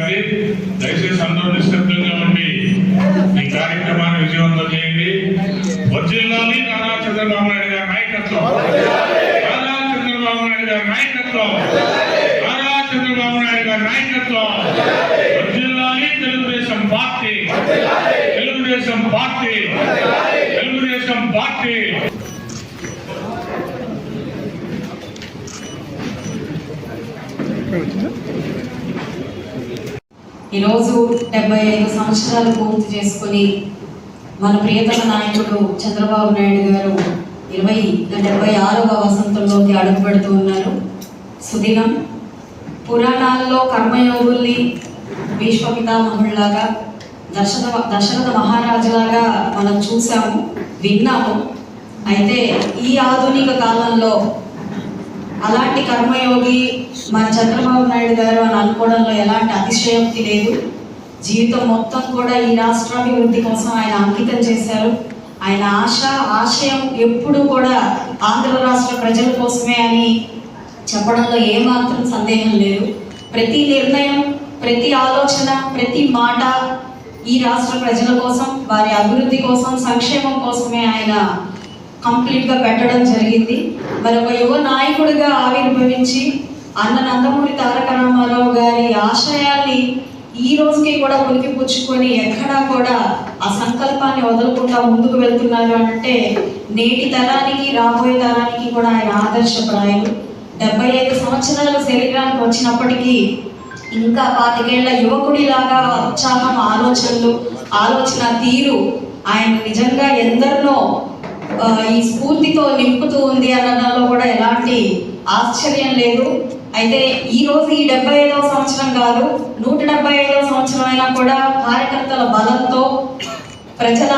గారిది. దయచేసి అందరూ నిశ్శబ్దంగా ఉండి ఈ కార్యక్రమాన్ని విజయవంతం చేయండి. వర్ధిల్లాలి నారా చంద్రబాబు నాయుడు గారి నాయకత్వం, నారా చంద్రబాబు నాయుడు గారి నాయకత్వం, నారా చంద్రబాబు నాయుడు గారి నాయకత్వం. వర్ధిల్లాలి Telugu Desam party, Telugu Desam party, Telugu Desam party. ఈరోజు 75 సంవత్సరాలు పూర్తి చేసుకుని మన ప్రియతమ నాయకుడు చంద్రబాబు నాయుడు గారు 76వ వసంతంలోకి అడుగు పెడుతూ ఉన్నారు. సుదినం. పురాణాల్లో కర్మయోగుల్ని భీష్మ పితామహుల్లాగా, దశరథ మహారాజులాగా మనం చూసాము, విన్నాము. అయితే ఈ ఆధునిక కాలంలో అలాంటి కర్మయోగి మన చంద్రబాబు నాయుడు గారు అని అనుకోవడంలో ఎలాంటి అతిశయోక్తి లేదు. జీవితం మొత్తం కూడా ఈ రాష్ట్రాభివృద్ధి కోసం ఆయన అంకితం చేశారు. ఆయన ఆశయం ఎప్పుడూ కూడా ఆంధ్ర రాష్ట్ర ప్రజల కోసమే అని చెప్పడంలో ఏమాత్రం సందేహం లేదు. ప్రతి నిర్ణయం, ప్రతి ఆలోచన, ప్రతి మాట ఈ రాష్ట్ర ప్రజల కోసం, వారి అభివృద్ధి కోసం, సంక్షేమం కోసమే ఆయన కంప్లీట్గా పెట్టడం జరిగింది. మరి ఒక యువ నాయకుడిగా ఆవిర్భవించి అన్న నందమూరి తారక రామారావు గారి ఆశయాల్ని ఈ రోజుకి కూడా పుచ్చుకొని ఎక్కడా కూడా ఆ సంకల్పాన్ని వదలకుండా ముందుకు వెళ్తున్నారు అంటే నేటి తరానికి, రాబోయే తరానికి కూడా ఆయన ఆదర్శప్రాయులు. 75 సంవత్సరాల శరీరానికి వచ్చినప్పటికీ ఇంకా 25 ఏళ్ల యువకుడిలాగా ఉత్సాహం, ఆలోచన తీరు ఆయన నిజంగా ఎందరినో ఈ స్ఫూర్తితో నింపుతూ ఉంది అనడంలో కూడా ఎలాంటి ఆశ్చర్యం లేదు. అయితే ఈ రోజు ఈ 75వ సంవత్సరం కాదు, 175వ సంవత్సరం అయినా కూడా కార్యకర్తల బలంతో, ప్రజల